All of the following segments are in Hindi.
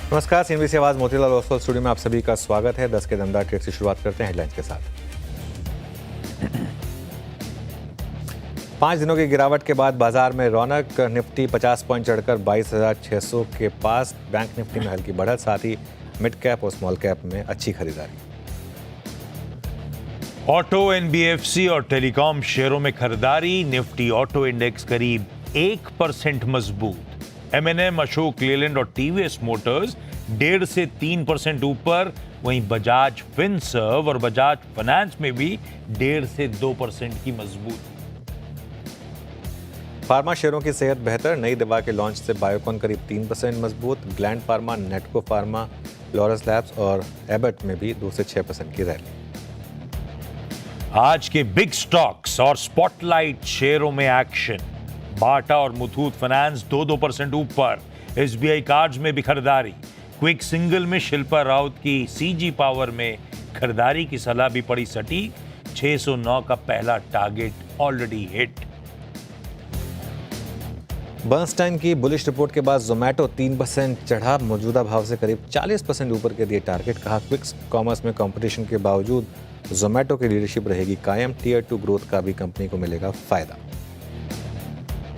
नमस्कार, सीएनबी से आवाज मोतीलाल ओसवाल स्टूडियो में आप सभी का स्वागत है। 10 के दमदार ट्रेड की शुरुआत करते हैं हेडलाइंस के साथ। 5 दिनों की गिरावट के बाद बाजार में रौनक। निफ्टी 50 पॉइंट चढ़कर 22,600 के पास। बैंक निफ्टी में हल्की बढ़त, साथ ही मिड कैप और स्मॉल कैप में अच्छी खरीदारी। ऑटो, एनबीएफसी और टेलीकॉम शेयरों में खरीदारी। निफ्टी ऑटो इंडेक्स करीब 1% मजबूत। एमएनएम, अशोक लेलैंड और टीवीएस मोटर्स 1.5 से 3% ऊपर। वहीं बजाज फिनसर्व और बजाज फाइनेंस में भी 1.5 से 2% की मजबूती। फार्मा शेयरों की सेहत बेहतर। नई दवा के लॉन्च से बायोकॉन करीब 3% मजबूत। Gland pharma, नेटको pharma, Laurus labs और एबट में भी 2 से 6% की रैली। आज के बिग स्टॉक्स और स्पॉटलाइट शेयरों में एक्शन। बाटा और मुथूट फाइनेंस 2% ऊपर। एसबीआई कार्ड्स में भी खरीदारी। क्विक सिंगल में शिल्पा राउत की सीजी पावर में खरीदारी की सलाह भी पड़ी सटीक। 609 का पहला टारगेट ऑलरेडी हिट। बर्नस्टाइन की बुलिश रिपोर्ट के बाद जोमैटो 3% चढ़ा। मौजूदा भाव से करीब 40% ऊपर के दिए टारगेट। कहा क्विक कॉमर्स में कंपटीशन के बावजूद जोमैटो की लीडरशिप रहेगी कायम। टियर 2 ग्रोथ का भी कंपनी को मिलेगा फायदा।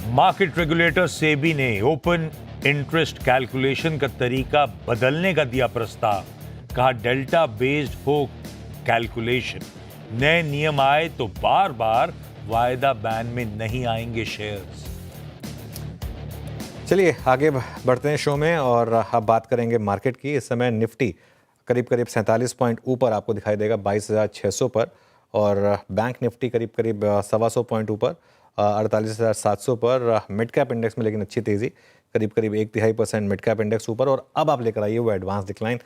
मार्केट रेगुलेटर सेबी ने ओपन इंटरेस्ट कैलकुलेशन का तरीका बदलने का दिया प्रस्ताव। कहा डेल्टा बेस्ड हो कैलकुलेशन। नए नियम आए तो बार बार वायदा बैन में नहीं आएंगे शेयर्स। चलिए आगे बढ़ते हैं शो में और अब बात करेंगे मार्केट की। इस समय निफ्टी करीब 47 पॉइंट ऊपर आपको दिखाई देगा 22,600 पर, और बैंक निफ्टी करीब 125 पॉइंट ऊपर 48,700 पर। मिड कैप इंडेक्स में लेकिन अच्छी तेजी, करीब 1.5% मिड कैप इंडेक्स ऊपर। और अब आप लेकर आइए वो एडवांस डिक्लाइन।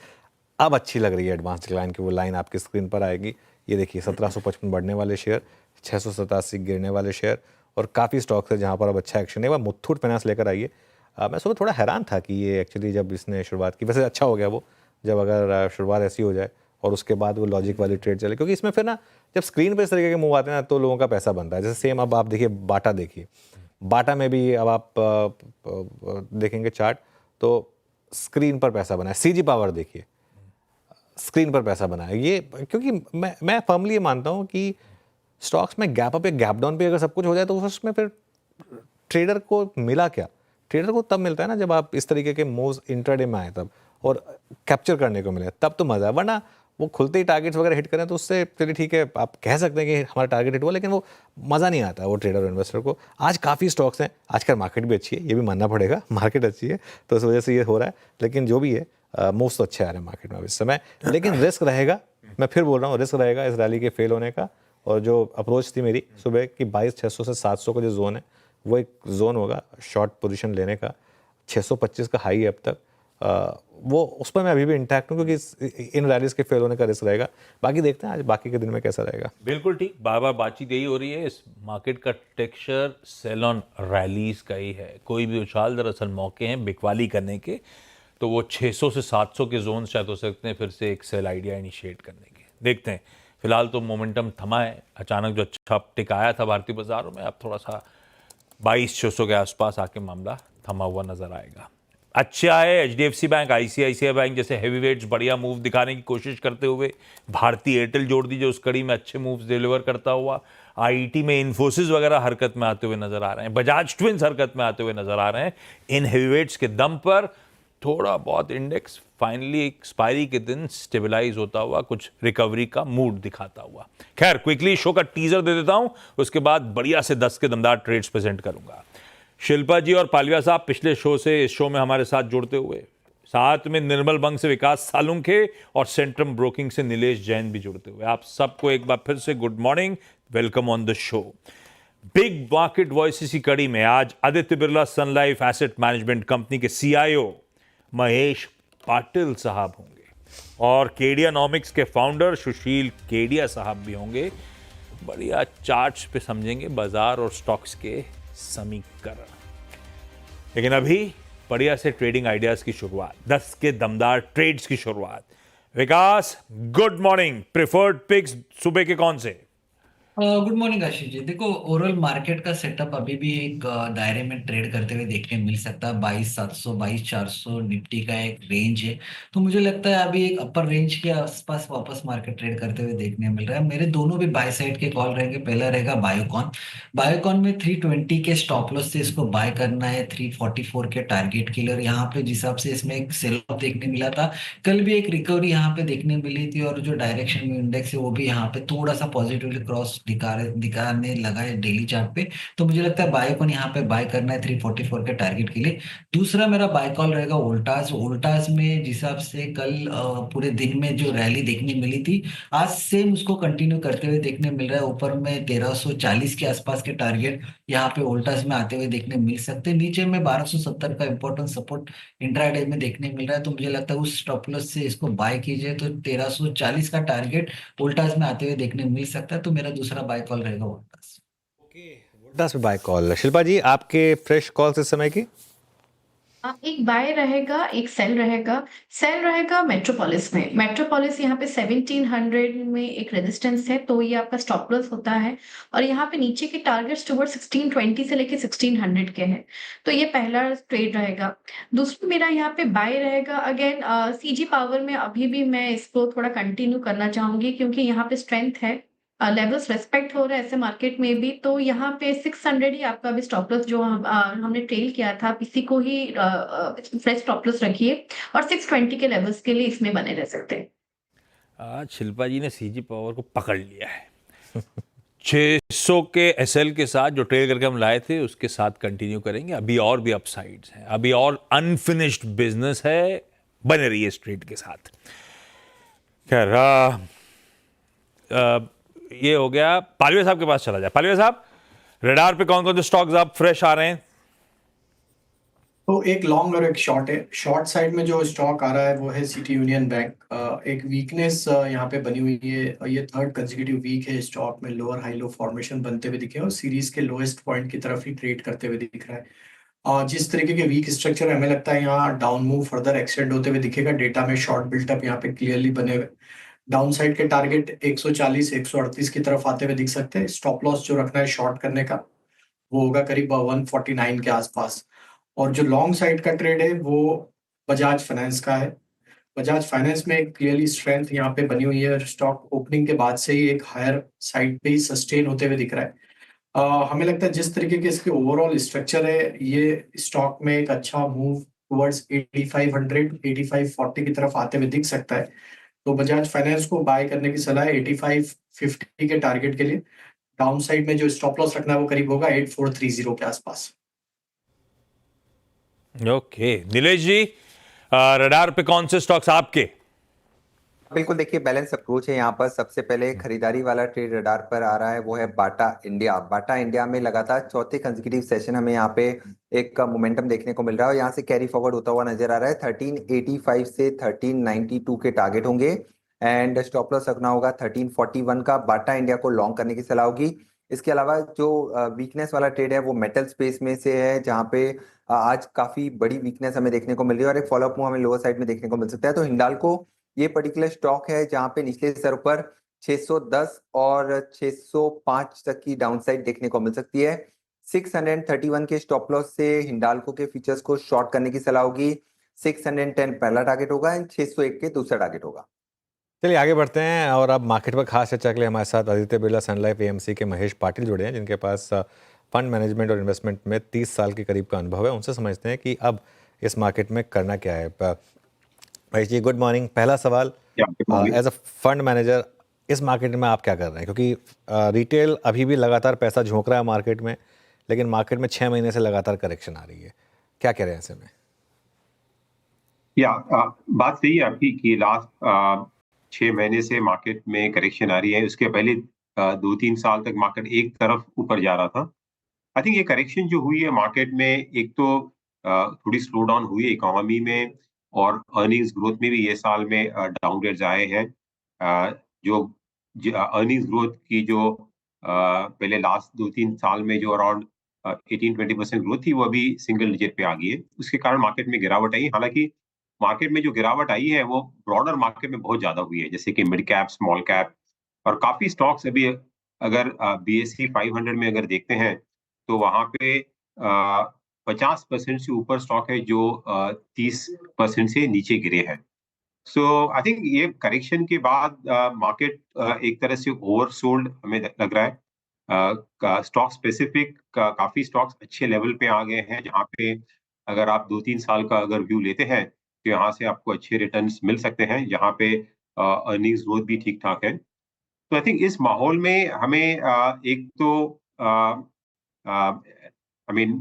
अब अच्छी लग रही है एडवांस डिक्लाइन की वो लाइन आपकी स्क्रीन पर आएगी। ये देखिए 1755 बढ़ने वाले शेयर, 687 गिरने वाले शेयर, और काफ़ी स्टॉक्स है जहाँ पर अब अच्छा एक्शन है। वह मुथूट फाइनेंस लेकर आइए। मैं सुबह थोड़ा हैरान था कि ये एक्चुअली जब इसने शुरुआत की, वैसे अच्छा हो गया वो जब अगर शुरुआत ऐसी हो जाए और उसके बाद वो लॉजिक वाली ट्रेड चले, क्योंकि इसमें फिर ना जब स्क्रीन पर इस तरीके के मूव आते हैं ना तो लोगों का पैसा बनता है। जैसे सेम अब आप देखिए बाटा, देखिए बाटा में भी अब आप देखेंगे चार्ट तो स्क्रीन पर पैसा बना है। सीजी पावर देखिए स्क्रीन पर पैसा बना है। ये क्योंकि मैं फर्मली ये मानता हूँ कि स्टॉक्स में गैप अप या गैप डाउन पे अगर सब कुछ हो जाए तो उसमें फिर ट्रेडर को मिला क्या? ट्रेडर को तब मिलता है ना जब आप इस तरीके के मूव्स इंट्राडे में आए तब, और कैप्चर करने को मिले तब तो मजा है। वरना वो खुलते ही टारगेट्स वगैरह हिट करें तो उससे चलिए ठीक है, आप कह सकते हैं कि हमारा टारगेट हिट हुआ, लेकिन वो मज़ा नहीं आता वो ट्रेडर और इन्वेस्टर को। आज काफ़ी स्टॉक्स हैं, आजकल मार्केट भी अच्छी है, ये भी मानना पड़ेगा, मार्केट अच्छी है तो उस वजह से ये हो रहा है। लेकिन जो भी है मूव्स तो अच्छे आ रहे हैं मार्केट में अब इस समय, लेकिन रिस्क रहेगा। मैं फिर बोल रहा हूँ, रिस्क रहेगा इस रैली के फेल होने का। और जो अप्रोच थी मेरी सुबह की 22,600 से 700 का जो जोन है वो एक जोन होगा शॉर्ट पोजीशन लेने का। 625 का हाई है अब तक, वो उस पर मैं अभी भी इंटैक्ट हूँ क्योंकि इन रैलीज के फेल होने का रिस्क रहेगा। बाकी देखते हैं आज बाकी के दिन में कैसा रहेगा। बिल्कुल ठीक, बार बार बातचीत यही हो रही है। इस मार्केट का टेक्सचर सेल ऑन रैलीज का ही है। कोई भी उछाल दरअसल मौके हैं बिकवाली करने के, तो वो 600 से 700 के जोन शायद हो सकते हैं फिर से एक सेल आइडिया इनिशिएट करने के। देखते हैं, फिलहाल तो मोमेंटम थमा है। अचानक जो अच्छा अपटिक आया था भारतीय बाजारों में, अब थोड़ा सा 22,600 के आसपास आके मामला थमा हुआ नजर आएगा। अच्छे आए एचडीएफसी बैंक, आईसीआईसीआई बैंक जैसे हैवीवेट्स बढ़िया मूव दिखाने की कोशिश करते हुए। भारतीय एयरटेल जोड़ दीजिए उस कड़ी में अच्छे मूव्स डिलीवर करता हुआ। आईटी में इन्फोसिस वगैरह हरकत में आते हुए नजर आ रहे हैं। बजाज ट्विंस हरकत में आते हुए नजर आ रहे हैं। इन हैवीवेट्स के दम पर थोड़ा बहुत इंडेक्स फाइनली एक्सपायरी के दिन स्टेबलाइज होता हुआ कुछ रिकवरी का मूड दिखाता हुआ। खैर क्विकली शो का टीजर दे देता हूं, उसके बाद बढ़िया से 10 के दमदार ट्रेड्स प्रेजेंट करूंगा। शिल्पा जी और पालिया साहब पिछले शो से इस शो में हमारे साथ जुड़ते हुए, साथ में निर्मल बंग से विकास सालुंखे और सेंट्रम ब्रोकिंग से नीलेश जैन भी जुड़ते हुए। आप सबको एक बार फिर से good morning, welcome on the show. Big market voices की कड़ी में आज आदित्य बिरला सन लाइफ एसेट मैनेजमेंट कंपनी के सीआईओ महेश पाटिल साहब होंगे और केडियानॉमिक्स के फाउंडर सुशील केडिया साहब भी होंगे। बढ़िया चार्ट्स पे समझेंगे बाजार और स्टॉक्स के समीकरण। लेकिन अभी बढ़िया से ट्रेडिंग आइडियाज की शुरुआत, 10 के दमदार ट्रेड्स की शुरुआत। विकास गुड मॉर्निंग, प्रिफर्ड पिक्स सुबह के कौन से? Good morning Ashish ji. देखो, ओवरऑल मार्केट का सेटअप अभी भी एक दायरे में ट्रेड करते हुए देखने मिल सकता है। 22,700 22,400 निफ्टी का एक रेंज है। तो मुझे लगता है अभी एक अपर रेंज के आसपास वापस मार्केट ट्रेड करते हुए देखने मिल रहा है। मेरे दोनों भी बाय साइड के कॉल रहेंगे। पहला रहेगा बायोकॉन। बायोकॉन में 320 के स्टॉप लॉस से इसको बाय करना है, 344 के टारगेट के लिए। और यहाँ पे जिस हिसाब से इसमें एक सेल ऑफ देखने मिला था, कल भी एक रिकवरी यहाँ पे देखने मिली थी। और जो डायरेक्शन में इंडेक्स है वो भी यहाँ पे थोड़ा सा पॉजिटिवली क्रॉस दिखाने लगा है डेली चार्ट पे। तो मुझे लगता है बाय को यहाँ पे बाय करना है 344 के टारगेट के लिए। दूसरा मेरा बाय कॉल रहेगा वोल्टास। वोल्टास में जिस हिसाब से कल पूरे दिन में जो रैली देखने मिली थी, आज सेम उसको कंटिन्यू करते हुए देखने मिल रहा है। ऊपर में 1340 के आसपास के टारगेट यहाँ पे वोल्टास में आते हुए देखने मिल सकते हैं। नीचे में 1270 का इंपॉर्टेंट सपोर्ट इंट्राडे में देखने मिल रहा है। तो मुझे लगता है उस स्टॉप लॉस से इसको बाय कीजिए तो 1340 का टारगेट वोल्टास में आते हुए देखने मिल सकता है। तो मेरा दूसरा बाय कॉल रहेगा वोल्टास। ओके, वोल्टास पे बाय कॉल। शिल्पा जी, आपके फ्रेश कॉल्स इस समय की? एक बाय रहेगा, एक सेल रहेगा। सेल रहेगा मेट्रोपोलिस में। मेट्रोपोलिस यहाँ पे 1700 में एक रेजिस्टेंस है, तो ये आपका स्टॉप लॉस होता है। और यहाँ पे नीचे के टारगेट्स टुवर्ड 1620 से लेके 1600 के हैं। तो ये पहला ट्रेड रहेगा। दूसरा मेरा यहाँ पे बाय रहेगा अगेन सीजी पावर में। अभी भी मैं इसको थोड़ा कंटिन्यू करना चाहूंगी, क्योंकि यहाँ पे स्ट्रेंथ है, लेवल्स रेस्पेक्ट हो रहा है ऐसे मार्केट में भी। तो यहाँ पे 600 ही आपका अभी स्टॉप लॉस जो हमने ट्रेल किया था, आप इसी को ही फ्रेश स्टॉप लॉस रखिए। और 620 के लेवल्स के लिए इसमें बने रह सकते हैं। आज शिल्पा जी ने सीजी पावर को पकड़ लिया है। 600 के एसएल के साथ जो ट्रेड करके हम लाए थे उसके साथ कंटिन्यू करेंगे। अभी और भी अपसाइड्स हैं, अभी और अनफिनिश्ड बिजनेस है। बने रहिए स्ट्रीट के साथ। खैर, ये हो गया। पालवे साहब के पास चला जाए। पालवे साहब, रडार पे कौन कौन से स्टॉक्स आप फ्रेश आ रहे हैं? तो एक लॉन्ग और एक शॉर्ट है। शॉर्ट साइड में जो स्टॉक आ रहा है वो है सिटी यूनियन बैंक। एक वीकनेस यहाँ पे बनी हुई है और ये थर्ड कंसेक्यूटिव वीक है। स्टॉक में लोअर हाई लो फॉर्मेशन बनते हुए दिखे और सीरीज के लोएस्ट पॉइंट की तरफ ही ट्रेड करते हुए दिख रहा है। और जिस तरीके के वीक स्ट्रक्चर है, हमें लगता है यहाँ डाउन मूव फर्दर एक्सटेंड होते हुए दिखेगा। डेटा में शॉर्ट बिल्टअप यहाँ पे क्लियरली बने हुए। डाउन साइड के टारगेट 140 138 की तरफ आते हुए दिख सकते हैं। स्टॉप लॉस जो रखना है शॉर्ट करने का वो होगा करीब 149 के आसपास। और जो लॉन्ग साइड का ट्रेड है वो बजाज फाइनेंस का है। बजाज फाइनेंस में एक क्लियरली स्ट्रेंथ यहाँ पे बनी हुई है और स्टॉक ओपनिंग के बाद से ही एक हायर साइड पे ही सस्टेन होते हुए दिख रहा है। हमें लगता है जिस तरीके के इसके ओवरऑल स्ट्रक्चर है, ये स्टॉक में एक अच्छा मूव टुवर्ड्स 8500 8540 की तरफ आते हुए दिख सकता है। तो बजाज फाइनेंस को बाय करने की सलाह है 8550 के टारगेट के लिए। डाउन साइड में जो स्टॉप लॉस रखना है वो करीब होगा 8430 के आसपास। ओके, नीलेश जी, रडार पे कौन से स्टॉक्स आपके? बिल्कुल, देखिए बैलेंस अप्रोच है यहाँ पर। सबसे पहले खरीदारी वाला ट्रेड रडार पर आ रहा है, वो है बाटा इंडिया। बाटा इंडिया में लगातार चौथे कंसेक्यूटिव सेशन हमें यहाँ पे एक मोमेंटम देखने को मिल रहा है और यहाँ से कैरी फॉरवर्ड होता हुआ नजर आ रहा है। 1385 से 1392 के टारगेट होंगे एंड स्टॉप लॉस रखना होगा 1341 का। बाटा इंडिया को लॉन्ग करने की सलाह होगी। इसके अलावा जो वीकनेस वाला ट्रेड है वो मेटल स्पेस में से है, जहाँ पे आज काफी बड़ी वीकनेस हमें देखने को मिल रही है और एक फॉलोअप मूव हमें लोअर साइड में देखने को मिल सकता है। तो हिंडाल्को ये पर्टिकुलर स्टॉक है जहां पे निचले स्तर पर 610 और 605 तक की डाउनसाइड देखने को मिल सकती है। 631 के स्टॉप लॉस से हिंडाल्को के फीचर्स को शॉर्ट करने की सलाह होगी। 610 पहला टारगेट होगा एंड 601 के दूसरा टारगेट होगा। चलिए आगे बढ़ते हैं। और अब मार्केट पर खास चर्चा के लिए हमारे साथ आदित्य बिरला सन लाइफ एएमसी के महेश पाटिल जुड़े हैं, जिनके पास फंड मैनेजमेंट और इन्वेस्टमेंट में 30 साल के करीब का अनुभव है। उनसे समझते हैं कि अब इस मार्केट में करना क्या है। Mahesh ji, good morning. पहला सवाल, एज अ फंड मैनेजर इस मार्केट में आप क्या कर रहे हैं? क्योंकि रिटेल अभी भी लगातार पैसा झोंक रहा है मार्केट में, लेकिन मार्केट में 6 महीने से लगातार करेक्शन आ रही है। क्या कह रहे हैं ऐसे में? बात सही है आपकी कि लास्ट 6 महीने से मार्केट में करेक्शन आ रही है। उसके पहले 2-3 साल तक मार्केट एक तरफ ऊपर जा रहा था। आई थिंक ये करेक्शन जो हुई है मार्केट में, एक तो थोड़ी स्लो डाउन हुई है इकोनॉमी में और अर्निंग्स ग्रोथ में भी ये साल में डाउनग्रेड्स आए हैं। जो अर्निंग्स ग्रोथ की जो पहले लास्ट 2-3 साल में जो अराउंड 18-20% ग्रोथ थी, वो अभी सिंगल डिजिट पे आ गई है। उसके कारण मार्केट में गिरावट आई। हालांकि मार्केट में जो गिरावट आई है वो ब्रॉडर मार्केट में बहुत ज्यादा हुई है, जैसे कि मिड कैप, स्मॉल कैप और काफी स्टॉक्स अभी अगर BSE 500 में अगर देखते हैं तो वहां पे 50% से ऊपर स्टॉक है जो 30% से नीचे गिरे हैं। सो आई थिंक ये करेक्शन के बाद मार्केट एक तरह से ओवरसोल्ड हमें लग रहा है। स्टॉक स्पेसिफिक काफी स्टॉक्स अच्छे लेवल पे आ गए हैं, जहाँ पे अगर आप 2-3 साल का अगर व्यू लेते हैं तो यहाँ से आपको अच्छे रिटर्न्स मिल सकते हैं, यहाँ पे अर्निंग्स ग्रोथ भी ठीक ठाक है। तो आई थिंक इस माहौल में हमें एक तो आई मीन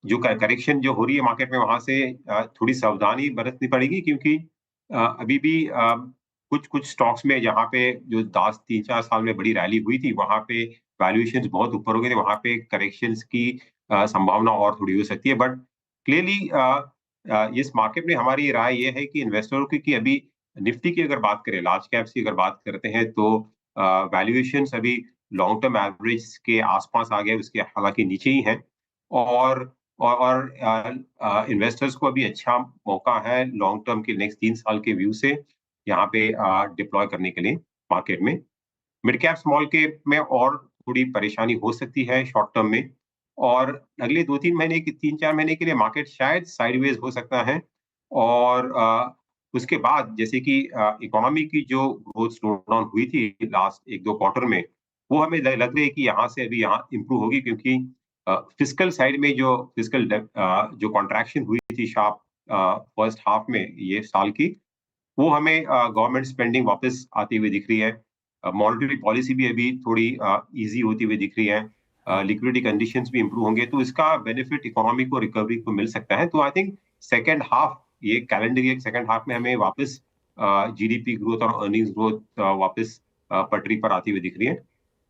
जो करेक्शन जो हो रही है मार्केट में वहां से थोड़ी सावधानी बरतनी पड़ेगी, क्योंकि अभी भी कुछ कुछ स्टॉक्स में जहाँ पे जो 3-4 साल में बड़ी रैली हुई थी वहां पे वैल्यूएशंस बहुत ऊपर हो गए थे, वहां पे करेक्शंस की संभावना और थोड़ी हो सकती है। बट क्लियरली इस मार्केट में हमारी राय ये है कि इन्वेस्टरों की अभी निफ्टी की अगर बात करें, लार्ज कैप्स की अगर बात करते हैं, तो वैल्यूएशंस अभी लॉन्ग टर्म एवरेज के आसपास आ गए, उसके हालांकि नीचे ही हैं। और इन्वेस्टर्स को अभी अच्छा मौका है लॉन्ग टर्म के नेक्स्ट 3 साल के व्यू से यहाँ पे डिप्लॉय करने के लिए मार्केट में। मिड कैप स्मॉल कैप में और थोड़ी परेशानी हो सकती है शॉर्ट टर्म में, और अगले 2-3 महीने की 3-4 महीने के लिए मार्केट शायद साइडवेज हो सकता है। और उसके बाद जैसे कि इकोनॉमी की जो ग्रोथ स्लो डाउन हुई थी लास्ट 1-2 क्वार्टर में, वो हमें लग रही है कि यहाँ से अभी यहाँ इम्प्रूव होगी, क्योंकि फिस्कल साइड में जो फिस्कल जो कॉन्ट्रैक्शन हुई थी शार्प फर्स्ट हाफ में ये साल की, वो हमें गवर्नमेंट स्पेंडिंग वापस आती हुई दिख रही है। मॉनेटरी पॉलिसी भी अभी थोड़ी इजी होती हुई दिख रही है। लिक्विडिटी कंडीशंस भी इंप्रूव होंगे, तो इसका बेनिफिट इकोनॉमी को रिकवरी को मिल सकता है। तो आई थिंक सेकंड हाफ, ये कैलेंडर ईयर सेकंड हाफ में हमें वापस जीडीपी ग्रोथ और अर्निंग्स ग्रोथ वापस पटरी पर आती हुई दिख रही है।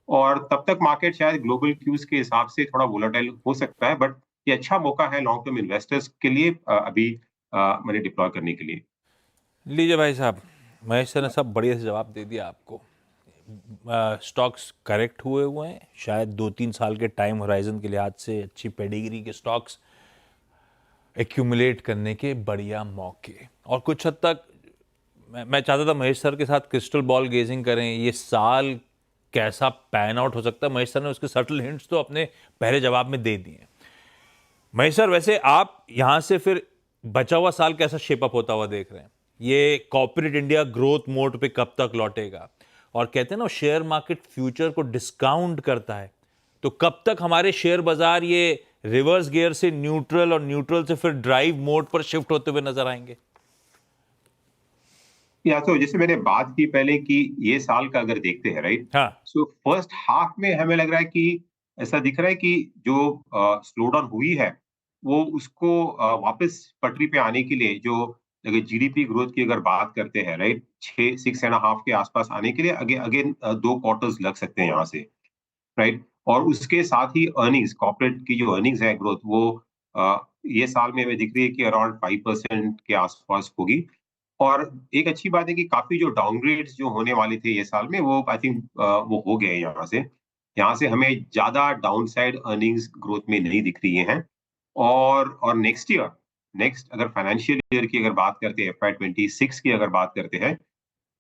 और तब तक मार्केट शायद ग्लोबल क्यूज के हिसाब से थोड़ा वोलेटाइल हो सकता है, बट ये अच्छा मौका है लॉन्ग टर्म इन्वेस्टर्स के लिए अभी मनी डिप्लॉय करने के लिए। लीजिए भाई साहब, महेश सर ने सब बढ़िया से जवाब दे दिया आपको। स्टॉक्स करेक्ट हुए हैं, शायद 2-3 साल के टाइम होराइजन के लिहाज से अच्छी पेडिग्री के स्टॉक्स एक्यूमुलेट करने के बढ़िया मौके। और कुछ हद तक मैं चाहता था महेश सर के साथ क्रिस्टल बॉल गेजिंग करें, ये साल कैसा पैन आउट हो सकता है। महेश सर ने उसके सटल हिंट्स तो अपने पहले जवाब में दे दिए। महेश सर, वैसे आप यहां से फिर बचा हुआ साल कैसा शेप अप होता हुआ देख रहे हैं? ये कॉर्पोरेट इंडिया ग्रोथ मोड पे कब तक लौटेगा? और कहते हैं ना, शेयर मार्केट फ्यूचर को डिस्काउंट करता है, तो कब तक हमारे शेयर बाजार ये रिवर्स गियर से न्यूट्रल और न्यूट्रल से फिर ड्राइव मोड पर शिफ्ट होते हुए नजर आएंगे? या तो जैसे मैंने बात की पहले कि ये साल का अगर देखते हैं, राइट, हाँ, सो फर्स्ट हाफ में हमें लग रहा है कि ऐसा दिख रहा है कि जो स्लो डाउन हुई है वो उसको वापस पटरी पे आने के लिए, जो अगर जीडीपी ग्रोथ की अगर बात करते हैं, राइट, 6.5 के आसपास आने के लिए अगेन 2 क्वार्टर्स लग सकते हैं यहाँ से, राइट। और उसके साथ ही अर्निंग्स, कॉर्पोरेट की जो अर्निंग्स है ग्रोथ, वो ये साल में हमें दिख रही है कि अराउंड 5% के आसपास होगी। और एक अच्छी बात है कि काफी जो डाउनग्रेड्स जो होने वाले थे ये साल में, वो आई थिंक वो हो गए यहाँ से। यहाँ से हमें ज्यादा डाउनसाइड अर्निंग्स ग्रोथ में नहीं दिख रही हैं। और नेक्स्ट अगर फाइनेंशियल ईयर की अगर बात करते हैं, FY26 की अगर बात करते हैं,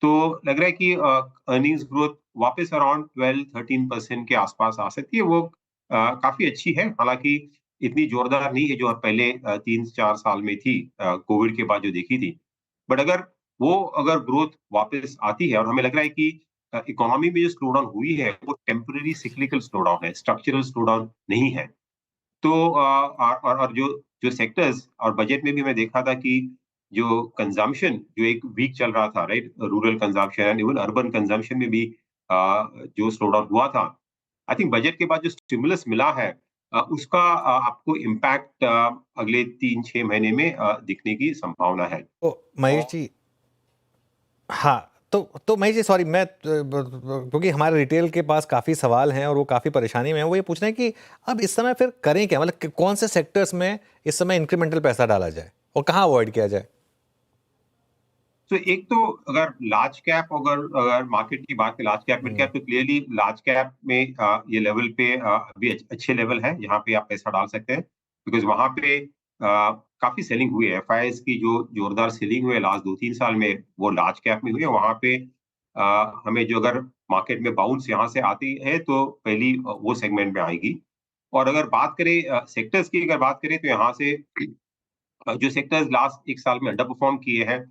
तो लग रहा है कि अर्निंग्स ग्रोथ वापस अराउंड 12-13% के आसपास आ सकती है। वो काफी अच्छी है, हालांकि इतनी जोरदार नहीं है जो पहले 3-4 साल में थी, कोविड के बाद जो देखी थी। बट अगर ग्रोथ वापस आती है, और हमें लग रहा है कि इकोनॉमी में जो स्लो डाउन हुई है वो टेम्पररी सिक्लिकल स्लो डाउन है, स्ट्रक्चरल स्लो डाउन नहीं है। तो और जो जो सेक्टर्स, और बजट में भी मैं देखा था कि जो कंजम्पशन जो एक वीक चल रहा था, right, rural consumption and even urban consumption में भी जो स्लो डाउन हुआ था, आई थिंक बजट के बाद जो स्टिमुलस मिला है उसका आपको इम्पैक्ट अगले 3-6 महीने में दिखने की संभावना है। तो महेश जी, हाँ, तो महेश जी, सॉरी, मैं क्योंकि हमारे रिटेल के पास काफ़ी सवाल हैं और वो काफ़ी परेशानी में है, वो ये पूछ रहे हैं कि अब इस समय फिर करें क्या, मतलब कौन से सेक्टर्स में इस समय इंक्रीमेंटल पैसा डाला जाए और कहाँ अवॉइड किया जाए? तो एक तो अगर लार्ज कैप, अगर मार्केट की बात करें, लार्ज कैप मिड कैप, तो क्लियरली लार्ज कैप में ये लेवल पे अभी अच्छे लेवल है जहाँ पे आप पैसा डाल सकते हैं, बिकॉज वहां पे काफी सेलिंग हुई है। FIs की जो जोरदार सेलिंग हुई है लास्ट 2-3 साल में, वो लार्ज कैप में हुई है। वहां पे हमें जो अगर मार्केट में बाउंस यहाँ से आती है तो पहली वो सेगमेंट में आएगी। और अगर बात करें सेक्टर्स की अगर बात करें तो यहाँ से जो सेक्टर्स लास्ट 1 साल में अंडर परफॉर्म किए हैं,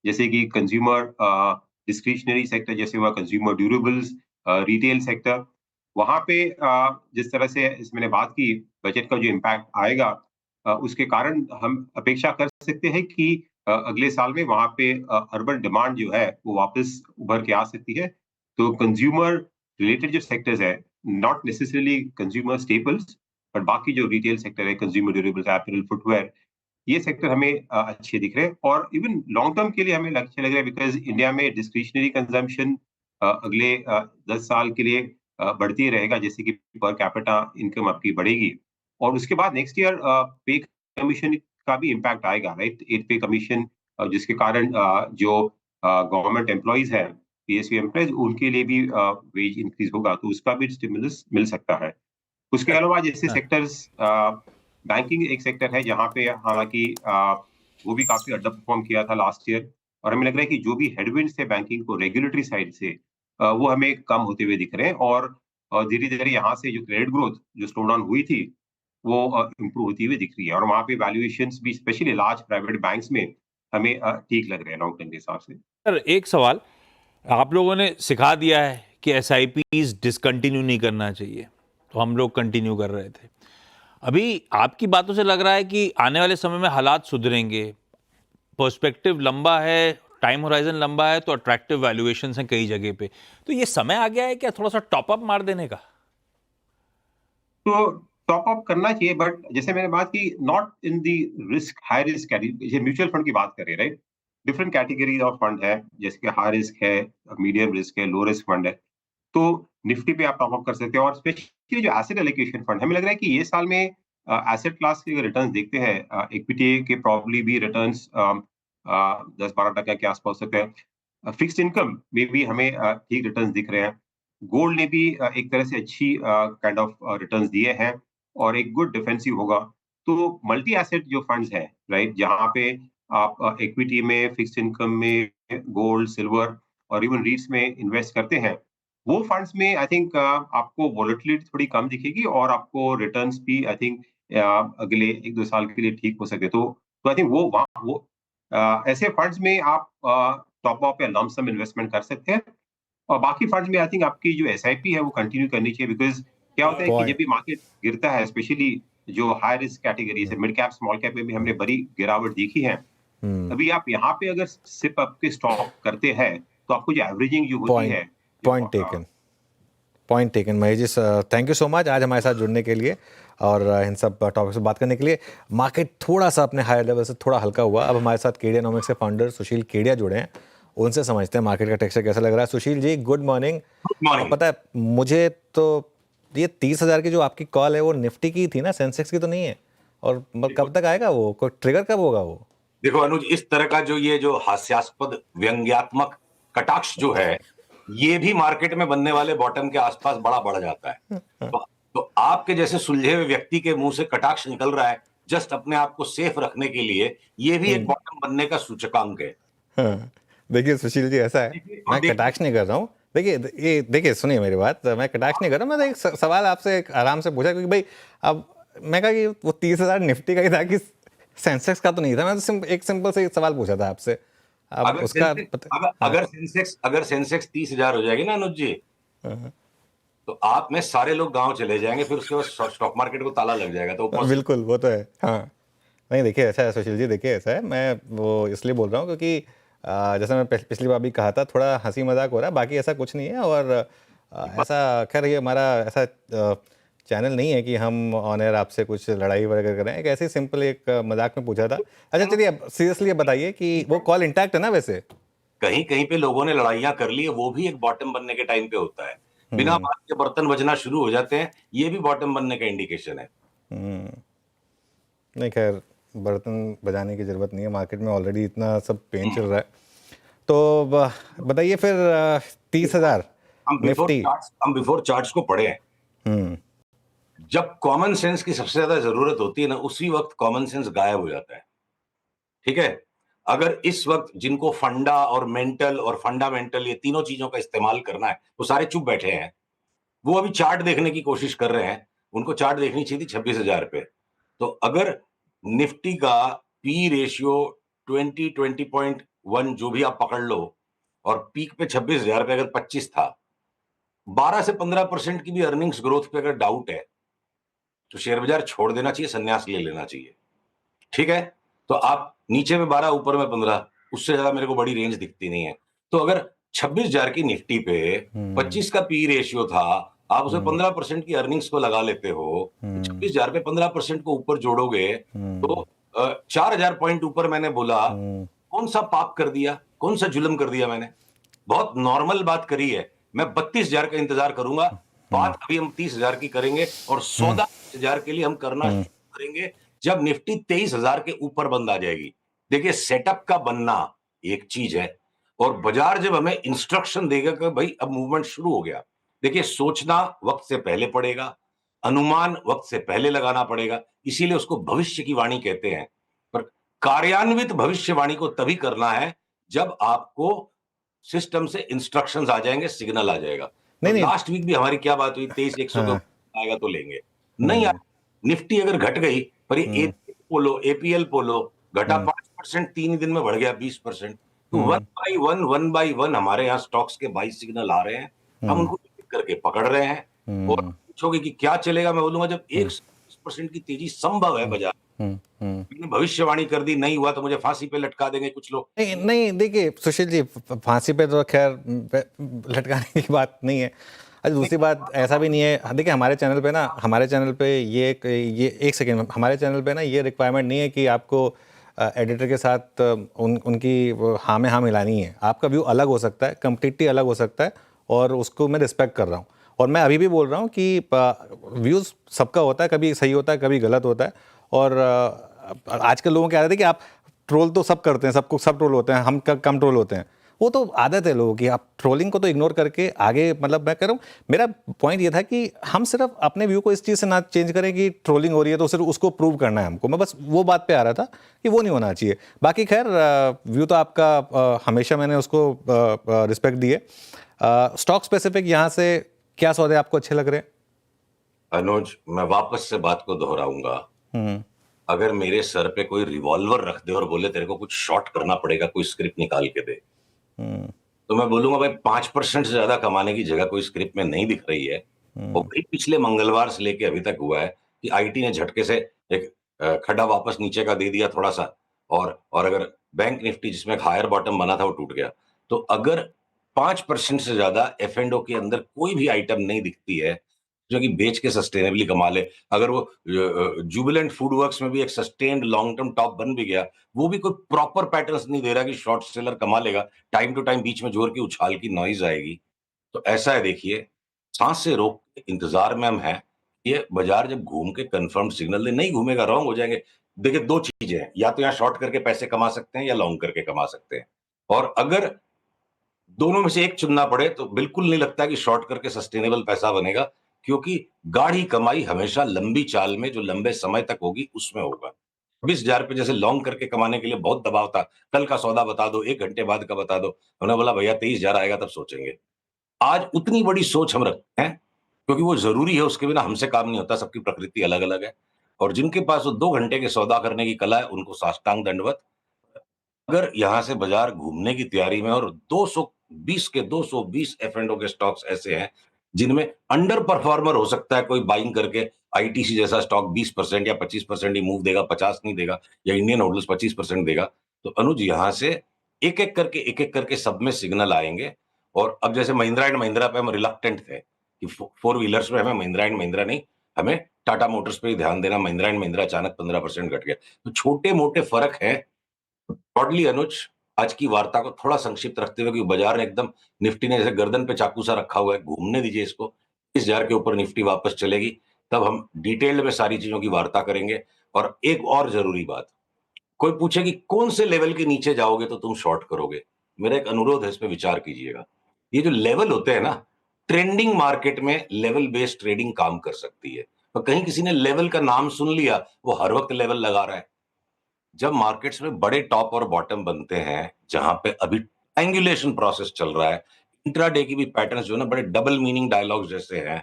जैसे कि कंज्यूमर डिस्क्रिशनरी सेक्टर जैसे हुआ कंज्यूमर ड्यूरेबल्स, रिटेल सेक्टर, वहाँ पे जिस तरह से इस मैंने बात की बजट का जो इम्पैक्ट आएगा, उसके कारण हम अपेक्षा कर सकते हैं कि अगले साल में वहाँ पे अर्बन डिमांड जो है वो वापस उभर के आ सकती है। तो कंज्यूमर रिलेटेड जो सेक्टर्स है, not necessarily consumer staples, but बाकी जो रिटेल सेक्टर है, कंज्यूमर ड्यूरेबल्स, अपैरल, फुटवेयर, ये सेक्टर हमें अच्छे दिख रहे हैं और इवन लॉन्ग टर्म के लिए हमें अच्छे लग रहे हैं बिकॉज इंडिया में डिस्क्रिशनरी कंजम्पशन अगले 10 साल के लिए बढ़ती रहेगा, जैसे कि पर कैपिटा इनकम आपकी बढ़ेगी और उसके बाद नेक्स्ट ईयर पे कमीशन का भी इम्पैक्ट आएगा, राइट? 8 पे कमीशन जिसके कारण जो गवर्नमेंट एम्प्लॉइज है, पीएसयू एम्प्लॉइज, उनके लिए भी वेज इंक्रीज होगा, तो उसका भी स्टिमुलस मिल सकता है। उसके अलावा जैसे सेक्टर्स, बैंकिंग एक सेक्टर है जहाँ पे हालांकि वो भी काफी अंडर परफॉर्म किया था लास्ट ईयर और हमें लग रहा है कि जो भी हेडविंड्स थे बैंकिंग को रेगुलेटरी साइड से, वो हमें कम होते हुए दिख रहे हैं और धीरे धीरे यहाँ से जो क्रेडिट ग्रोथ जो स्लो डाउन हुई थी वो इम्प्रूव होती हुई दिख रही है और वहाँ पे वैल्यूएशंस भी स्पेशली लार्ज प्राइवेट बैंक्स में हमें ठीक लग रहे हैं लॉन्ग टर्म के हिसाब से। सर एक सवाल, आप लोगों ने सिखा दिया है कि एसआईपीज डिसकंटिन्यू नहीं करना चाहिए, तो हम लोग कंटिन्यू कर रहे थे। अभी आपकी बातों से लग रहा है कि आने वाले समय में हालात सुधरेंगे, पर्सपेक्टिव लंबा है, टाइम होराइजन लंबा है, तो अट्रैक्टिव वैल्यूएशंस हैं कई जगह पे, तो ये समय आ गया है क्या थोड़ा सा टॉप अप मार देने का? तो टॉप अप करना चाहिए बट जैसे मैंने बात की, not in the risk high risk category, mutual fund की बात करें, right? Different categories of fund है, जैसे कि हाई रिस्क है, मीडियम रिस्क है, लो रिस्क फंड है, तो निफ्टी पे आप टॉप अप कर सकते हैं और स्पेशली जो एसेट एलोकेशन फंड, हमें लग रहा है कि ये साल में एसेट क्लास के रिटर्न्स देखते हैं, इक्विटी के प्रॉब्ली भी रिटर्न्स 10-12% के आसपास हो सकते हैं, फिक्स्ड इनकम में भी हमें ठीक रिटर्न्स दिख रहे हैं, गोल्ड ने भी एक तरह से अच्छी काइंड ऑफ रिटर्न्स दिए हैं और एक गुड डिफेंसिव होगा। तो मल्टी एसेट जो फंड्स हैं, राइट, जहाँ पे आप इक्विटी में, फिक्स्ड इनकम में, गोल्ड, सिल्वर और इवन रीट्स में इन्वेस्ट करते हैं, वो फंड्स में आई थिंक आपको वोलेटिलिटी थोड़ी कम दिखेगी और आपको रिटर्न्स भी आई थिंक अगले 1-2 साल के लिए ठीक हो सके। तो आई थिंक वो ऐसे फंड्स में आप टॉप अप या लंप सम इन्वेस्टमेंट कर सकते हैं और बाकी फंड्स में आई थिंक आपकी जो एसआईपी है वो कंटिन्यू करनी चाहिए बिकॉज क्या होता है कि जब भी मार्केट गिरता है, स्पेशली जो हाई रिस्क कैटेगरी है, मिड कैप, स्मॉल कैप में भी हमने बड़ी गिरावट देखी है। अभी आप यहाँ पे अगर सिप अप के स्टॉक करते हैं तो आपको जो एवरेजिंग जो होती है, point taken Mahesh ji, thank you so much आज हमारे साथ जुड़ने के लिए और इन सब टॉपिक्स पर बात करने के लिए। मार्केट थोड़ा सा अपने हायर लेवल से थोड़ा हल्का हुआ। अब हमारे साथ केडियानॉमिक्स के फाउंडर सुशील केडिया जुड़े हैं, उनसे समझते हैं मार्केट का टेक्सचर कैसा लग रहा है। Sushil ji, good morning. पता है मुझे तो ये 30,000 की जो आपकी कॉल है वो निफ्टी की थी ना, सेंसेक्स की तो नहीं है, और कब तक आएगा वो, कोई ट्रिगर कब होगा वो? देखो अनुज, इस तरह का जो हास्यास्पद व्यंग्यात्मक कटाक्ष जो है, ये भी मार्केट में बनने वाले बॉटम के आसपास बड़ा बढ़ जाता है। तो आपके जैसे सुलझे हुए व्यक्ति के मुंह से कटाक्ष निकल रहा है जस्ट अपने आप को सेफ रखने के लिए, ये भी एक बॉटम बनने का सूचकांक है। हाँ, देखिए सुशील जी, ऐसा है, मैं कटाक्ष नहीं कर रहा हूँ। देखिए सुनिए मेरी बात, मैं कटाक्ष नहीं कर रहा। मैं एक सवाल आपसे एक आराम से पूछा, क्योंकि भाई अब मैं कहा कि वो 30,000 निफ्टी का ही था कि सेंसेक्स का तो नहीं था। मैं तो एक सिंपल से सवाल पूछा था आपसे। अब उसका अगर सेंसेक्स 30,000 हो जाएगी ना अनुज जी, तो आप में सारे लोग गांव चले जाएंगे, फिर उसके बाद स्टॉक मार्केट को ताला लग जाएगा। तो बिल्कुल, वो तो है। हाँ, नहीं देखिए ऐसा है सुशील जी, देखिए ऐसा है, मैं वो इसलिए बोल रहा हूँ क्योंकि जैसे मैं पिछली बार भी कहा था, थोड़ा हंसी मजाक हो रहा है, बाकी ऐसा कुछ नहीं है। और ऐसा खैर ये हमारा ऐसा चैनल नहीं है कि हम ऑन एयर आपसे कुछ लड़ाई वगैरह कर रहे हैं, एक ऐसे सिंपल एक मजाक में पूछा था। अच्छा चलिए, अब सीरियसली बताइए कि वो कॉल इंटैक्ट है ना? वैसे कहीं कहीं पे लोगों ने लड़ाइयां कर ली है, वो भी एक बॉटम बनने के टाइम पे होता है। बिना बात के बर्तन बजना शुरू हो जाते हैं, ये भी बॉटम बनने का इंडिकेशन है। नहीं खैर, बर्तन बजाने की जरूरत नहीं है, मार्केट में ऑलरेडी इतना सब पेन चल रहा है। तो बताइए फिर 30,000 निफ्टी, हम बिफोर चार्ट्स को पढ़े हैं। जब कॉमन सेंस की सबसे ज्यादा जरूरत होती है ना, उसी वक्त कॉमन सेंस गायब हो जाता है। ठीक है, अगर इस वक्त जिनको फंडा और मेंटल और फंडामेंटल ये तीनों चीजों का इस्तेमाल करना है, वो सारे चुप बैठे हैं। वो अभी चार्ट देखने की कोशिश कर रहे हैं। उनको चार्ट देखनी चाहिए थी 26,000 पे। तो अगर निफ्टी का पी रेशियो 20.1 जो भी आप पकड़ लो, और पीक पे 26,000 पे अगर 25 था, 12 से 15% की भी अर्निंग्स ग्रोथ पे अगर डाउट है, तो शेयर बाजार छोड़ देना चाहिए, संन्यास ले लेना चाहिए। ठीक है, तो आप नीचे में 12, ऊपर में 15, उससे ज्यादा मेरे को बड़ी रेंज दिखती नहीं है। तो अगर 26,000 की निफ्टी पे 25 का पी रेशियो था, आप उसे 15% की अर्निंग्स को लगा लेते हो, 26,000 पे 15% को ऊपर जोड़ोगे तो 4,000 पॉइंट ऊपर मैंने बोला, कौन सा पाप कर दिया, कौन सा जुल्म कर दिया मैंने? बहुत नॉर्मल बात करी है। मैं 32,000 का इंतजार करूंगा, बात अभी हम 30,000 की करेंगे, और सौदा 30,000 के लिए हम करना शुरू करेंगे जब निफ्टी 23,000 के ऊपर बंद आ जाएगी। देखिए, सेटअप का बनना एक चीज है, और बाजार जब हमें इंस्ट्रक्शन देगा कि भाई अब मूवमेंट शुरू हो गया, देखिए सोचना वक्त से पहले पड़ेगा, अनुमान वक्त से पहले लगाना पड़ेगा, इसीलिए उसको भविष्य की वाणी कहते हैं। पर कार्यान्वित भविष्यवाणी को तभी करना है जब आपको सिस्टम से इंस्ट्रक्शंस आ जाएंगे, सिग्नल आ जाएगा। तो नहीं। लास्ट वीक भी हमारी क्या बात हुई, 23,100 हाँ। का आएगा तो लेंगे, नहीं आया। निफ्टी अगर घट गई, पर ये एपीएल पोलो घटा 5%, 3 दिन में बढ़ गया 20%। तो वन बाई वन हमारे यहाँ स्टॉक्स के बाई सिग्नल आ रहे हैं, हम उनको करके पकड़ रहे हैं। और पूछोगे कि क्या चलेगा, मैं बोलूंगा जब 1% की तेजी संभव है बाजार, मैंने भविष्यवाणी कर दी, नहीं हुआ तो मुझे फांसी पे लटका देंगे कुछ लोग। नहीं नहीं, देखिए सुशील जी, फांसी पे तो खैर लटकाने की बात नहीं है। अच्छा, दूसरी बात ऐसा भी नहीं है, देखिए हमारे चैनल पे ये एक सेकेंड, हमारे चैनल पे ना ये रिक्वायरमेंट नहीं है कि आपको एडिटर के साथ उनकी हाँ में हाँ मिलानी है। आपका व्यू अलग हो सकता है, कम्प्लीटली अलग हो सकता है, और उसको मैं रिस्पेक्ट कर रहा हूँ। और मैं अभी भी बोल रहा हूँ कि व्यूज़ सबका होता है, कभी सही होता है, कभी गलत होता है। और आजकल लोगों की आदत है कि आप ट्रोल तो सब करते हैं, सबको सब ट्रोल होते हैं, हम कम ट्रोल होते हैं। वो तो आदत है लोगों की। आप ट्रोलिंग को तो इग्नोर करके आगे, मतलब मैं कह रहा हूँ, मेरा पॉइंट ये था कि हम सिर्फ अपने व्यू को इस चीज़ से ना चेंज करें कि ट्रोलिंग हो रही है तो सिर्फ उसको प्रूव करना है हमको। मैं बस वो बात पे आ रहा था कि वो नहीं होना चाहिए। बाकी खैर व्यू तो आपका हमेशा मैंने उसको रिस्पेक्ट दिए। स्टॉक स्पेसिफिक यहाँ से क्या सौदे आपको अच्छे लग रहे हैं? अनुज, मैं वापस से बात को दोहराऊंगा, अगर मेरे सर पे कोई रिवॉल्वर रख दे और बोले तेरे को कुछ शॉर्ट करना पड़ेगा, कोई स्क्रिप्ट निकाल के दे, तो मैं बोलूंगा भाई 5% से ज्यादा कमाने की जगह कोई स्क्रिप्ट में नहीं दिख रही है। और भाई पिछले मंगलवार से लेके अभी तक हुआ है कि आईटी ने झटके से एक खड्डा वापस नीचे का दे दिया थोड़ा सा, और अगर बैंक निफ्टी जिसमें एक हायर बॉटम बना था वो टूट गया। तो अगर 5% से ज्यादा एफ&ओ के अंदर कोई भी आइटम नहीं दिखती है जो कि बेच के सस्टेनेबली कमा ले, अगर वो जुबिलेंट फूड वर्क्स में भी एक सस्टेन्ड लॉन्ग टर्म टॉप बन भी गया, वो भी कोई प्रॉपर पैटर्न्स नहीं दे रहा कि शॉर्ट सेलर कमा लेगा, टाइम टू टाइम बीच में जोर की उछाल की नॉइज आएगी। तो ऐसा है, देखिए सांस से रोक इंतजार में हम हैं, ये बाजार जब घूम के कंफर्म सिग्नल दे, नहीं घूमेगा रॉन्ग हो जाएंगे। देखिए, दो चीजें हैं, या तो यहाँ शॉर्ट करके पैसे कमा सकते हैं या लॉन्ग करके कमा सकते हैं, और अगर दोनों में से एक चुनना पड़े तो बिल्कुल नहीं लगता कि शॉर्ट करके सस्टेनेबल पैसा बनेगा, क्योंकि गाढ़ी कमाई हमेशा लंबी चाल में जो लंबे समय तक होगी उसमें होगा। 20,000 पे जैसे लॉन्ग करके कमाने के लिए बहुत दबाव था, कल का सौदा बता दो, 1 घंटे बाद का बता दो, उन्होंने बोला भैया 23,000 आएगा तब सोचेंगे। आज उतनी बड़ी सोच हम रखते हैं क्योंकि वो जरूरी है, उसके बिना हमसे काम नहीं होता, सबकी प्रकृति अलग अलग है। और जिनके पास वो 2 घंटे के सौदा करने की कला है, उनको साष्टांग दंडवत। अगर यहां से बाजार घूमने की तैयारी में, और 220 के 220 एफ&ओ के स्टॉक्स ऐसे हैं जिनमें अंडर परफॉर्मर हो सकता है कोई बाइंग करके, आईटीसी जैसा स्टॉक 20% या 25% ही मूव देगा, 50 नहीं देगा, या इंडियन होटल्स 25% देगा। तो अनुज, यहां से एक एक करके सब में सिग्नल आएंगे। और अब जैसे महिंद्रा एंड महिंद्रा पे हम रिलक्टेंट थे कि 4 व्हीलर्स में हमें महिंद्रा एंड महिंद्रा नहीं, हमें टाटा मोटर्स पे ही ध्यान देना, महिंद्रा एंड महिंद्रा अचानक 15% घट गया। तो छोटे मोटे फर्क है। ब्रॉडली अनुज, आज की वार्ता को थोड़ा संक्षिप्त रखते हुए, क्योंकि बाजार ने एकदम, निफ्टी ने जैसे गर्दन पे चाकू सा रखा हुआ है, घूमने दीजिए इसको। 20,000 के ऊपर निफ्टी वापस चलेगी, तब हम डिटेल्ड में सारी चीजों की वार्ता करेंगे। और एक और जरूरी बात, कोई पूछे कि कौन से लेवल के नीचे जाओगे तो तुम शॉर्ट करोगे, मेरा एक अनुरोध है, इस पे विचार कीजिएगा। ये जो लेवल होते हैं ना, ट्रेंडिंग मार्केट में लेवल बेस्ड ट्रेडिंग काम कर सकती है। और कहीं किसी ने लेवल का नाम सुन लिया, वो हर वक्त लेवल लगा रहा है, जब मार्केट्स में बड़े टॉप और बॉटम बनते हैं, जहां पे अभी ट्रायंगुलेशन प्रोसेस चल रहा है, इंट्राडे की भी पैटर्न्स जो है ना बड़े डबल मीनिंग डायलॉग्स जैसे हैं,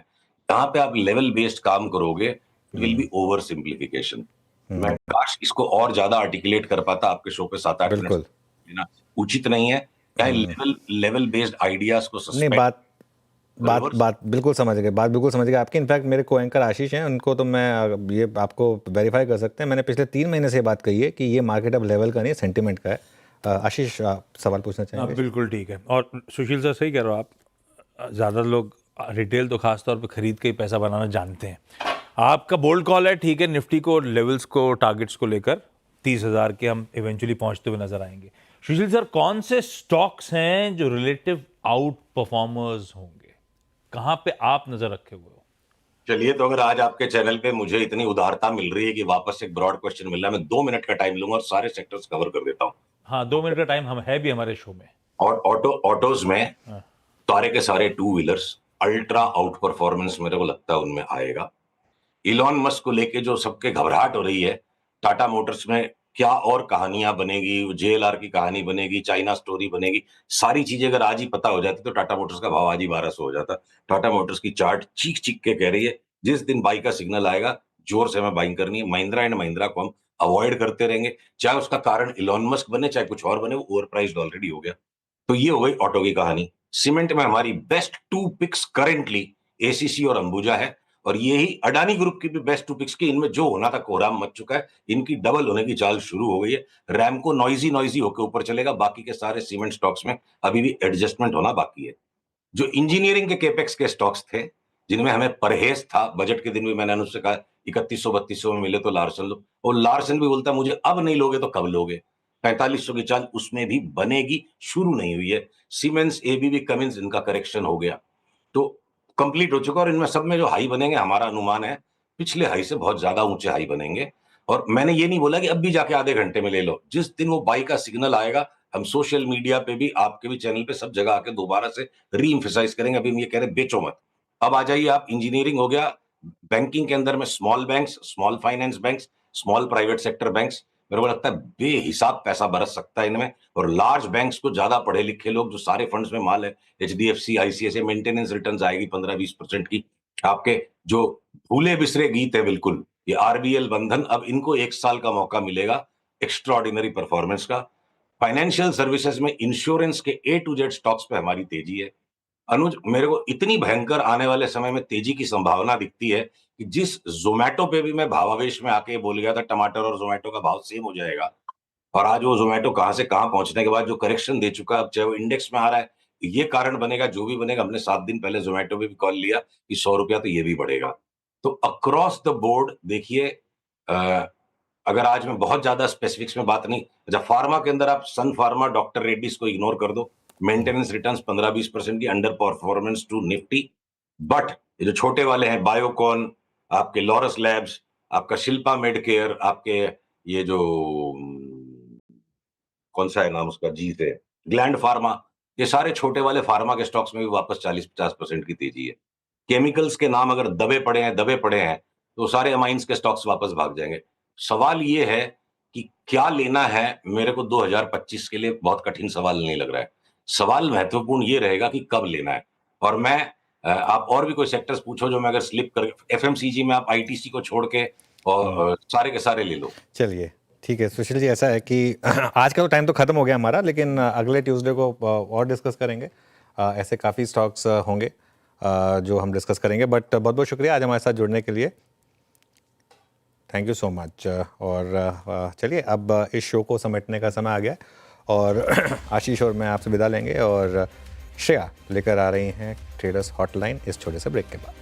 जहां पे आप लेवल बेस्ड काम करोगे, it will be over simplification. मैं काश इसको और ज्यादा आर्टिकुलेट कर पाता आपके शो पे 7-8 मिनट बिल्कुल लेना उचित नहीं है। क्या लेवल बेस्ड आइडियाज को नहीं, सस्पेंड बात बिल्कुल समझ गए, बात बिल्कुल समझ गए आपकी। इनफैक्ट मेरे को एंकर आशीष हैं, उनको तो मैं ये आपको वेरीफाई कर सकते हैं। मैंने पिछले 3 महीने से ये बात कही है कि ये मार्केट अब लेवल का नहीं, सेंटिमेंट का है। आशीष, आप सवाल पूछना चाहेंगे? बिल्कुल ठीक है। और सुशील सर सही कह रहे हो आप, ज़्यादा लोग रिटेल तो खास तौर पे खरीद के ही पैसा बनाना जानते हैं। आपका बोल्ड कॉल है, ठीक है, निफ्टी को लेवल्स को टारगेट्स को लेकर 30,000 के हम इवेंचुअली पहुंचते हुए नजर आएंगे। सुशील सर, कौन से स्टॉक्स हैं जो रिलेटिव आउट परफॉर्मर्स होंगे, कहां पे आप नजर रखे हुए हो? चलिए, तो अगर आज आपके चैनल पे मुझे इतनी उदारता मिल रही है कि वापस एक ब्रॉड क्वेश्चन मिल रहा है, मैं 2 मिनट का टाइम लूंगा और सारे सेक्टर्स कवर कर देता हूँ। हाँ, 2 मिनट का टाइम हम है भी हमारे शो में। और ऑटोज में सारे के सारे 2 व्हीलर्स अल्ट्रा आउट परफॉर्मेंस मेरे को लगता है उनमें आएगा। इलॉन मस्क को लेके जो सबके घबराहट हो रही है, टाटा मोटर्स में क्या और कहानियां बनेगी, जेएलआर की कहानी बनेगी, चाइना स्टोरी बनेगी, सारी चीजें अगर आज ही पता हो जाती तो टाटा मोटर्स का भाव आज ही 1200 हो जाता। टाटा मोटर्स की चार्ट चीख चीख के कह रही है जिस दिन बाई का सिग्नल आएगा जोर से हमें बाइंग करनी है। महिंद्रा एंड महिंद्रा को हम अवॉइड करते रहेंगे, चाहे उसका कारण इलॉन मस्क बने चाहे कुछ और बने, वो ओवर प्राइस्ड ऑलरेडी हो गया। तो ये हो गई ऑटो की कहानी। सीमेंट में हमारी बेस्ट 2 पिक्स करेंटली एसीसी और अंबुजा है, और यही अडानी ग्रुप की भी बेस्ट 2 पिक्स की। इनमें जो होना था कोहराम मच चुका है, इनकी डबल होने की चाल शुरू हो गई है। रैमको नॉइजी होकर ऊपर चलेगा, बाकी के सारे सीमेंट स्टॉक्स में अभी भी एडजस्टमेंट होना बाकी है। जो इंजीनियरिंग के केपेक्स के स्टॉक्स थे, जिनमें हमें परहेज था, बजट के दिन भी मैंने उससे कहा 3100-3200 में मिले तो लार्सन लो, और लार्सन भी बोलता मुझे अब नहीं लोगे तो कब लोगे। 4500 की चाल उसमें भी बनेगी, शुरू नहीं हुई है। सीमेंस, एबीबी, कमिंस, इनका करेक्शन हो गया तो कंप्लीट हो चुका, और इनमें सब में जो हाई बनेंगे हमारा अनुमान है पिछले हाई से बहुत ज्यादा ऊंचे हाई बनेंगे। और मैंने ये नहीं बोला कि अब भी जाके आधे घंटे में ले लो, जिस दिन वो बाई का सिग्नल आएगा हम सोशल मीडिया पे भी, आपके भी चैनल पे, सब जगह आके दोबारा से री एम्फेसाइज करेंगे। अभी हम ये कह रहे बेचो मत, अब आ जाइए आप। इंजीनियरिंग हो गया, बैंकिंग के अंदर में small banks, small finance banks, small private sector banks, मेरे को लगता है बेहिसाब पैसा बरस सकता है इनमें। और लार्ज बैंक्स को ज्यादा पढ़े लिखे लोग, जो सारे फंड्स में माल है, एचडीएफसी, आईसीआईसीआई, मेंटेनेंस रिटर्न्स आएगी 15-20% की। आपके जो भूले बिसरे गीत है बिल्कुल, ये आरबीएल, बंधन, अब इनको 1 साल का मौका मिलेगा एक्स्ट्रॉर्डिनरी परफॉर्मेंस का। फाइनेंशियल सर्विसेज में इंश्योरेंस के ए टू जेड स्टॉक्स पे हमारी तेजी है। अनुज, मेरे को इतनी भयंकर आने वाले समय में तेजी की संभावना दिखती है कि जिस जोमेटो पे भी मैं भावावेश में आके बोल गया था टमाटर और जोमेटो का भाव सेम हो जाएगा, और आज वो जोमेटो कहां से कहां पहुंचने के बाद जो करेक्शन दे चुका है, अब चाहे वो इंडेक्स में आ रहा है, ये कारण बनेगा जो भी बनेगा। हमने 7 दिन पहले जोमेटो पे भी कॉल लिया कि 100 रुपया तो ये भी बढ़ेगा। तो अक्रॉस द बोर्ड देखिए, अगर आज मैं बहुत ज्यादा स्पेसिफिक्स में बात नहीं, अच्छा फार्मा के अंदर आप सन फार्मा, डॉक्टर रेड्डीज को इग्नोर कर दो, मेंटेनेंस रिटर्न्स 15-20% की under performance to Nifty. But ये जो छोटे वाले हैं, बायोकॉन, आपके लॉरस लैब्स, आपका शिल्पा मेडकेयर, आपके ये जो कौन सा है नाम उसका, जी से, ग्लैंड फार्मा, ये सारे छोटे वाले फार्मा के स्टॉक्स में भी वापस 40-50% की तेजी है। केमिकल्स के नाम अगर दबे पड़े हैं तो सारे अमाइंस के स्टॉक्स वापस भाग जाएंगे। सवाल ये है कि क्या लेना है। मेरे को 2025 के लिए बहुत कठिन सवाल नहीं लग रहा है। सवाल महत्वपूर्ण ये रहेगा कि कब लेना है। और मैं आप और भी कोई सेक्टर्स पूछो जो मैं अगर स्लिप कर, एफएमसीजी में आप आईटीसी को छोड़ के और सारे के सारे ले लो। चलिए ठीक है सुशील जी, ऐसा है कि आज का तो टाइम तो खत्म हो गया हमारा, लेकिन अगले ट्यूसडे को और डिस्कस करेंगे। ऐसे काफ़ी स्टॉक्स होंगे जो हम डिस्कस करेंगे। बट बहुत बहुत शुक्रिया आज हमारे साथ जुड़ने के लिए, थैंक यू सो मच। और चलिए अब इस शो को समेटने का समय आ गया और आशीष और मैं आपसे विदा लेंगे, और श्रेया लेकर आ रही हैं ट्रेडर्स हॉटलाइन इस छोटे से ब्रेक के बाद।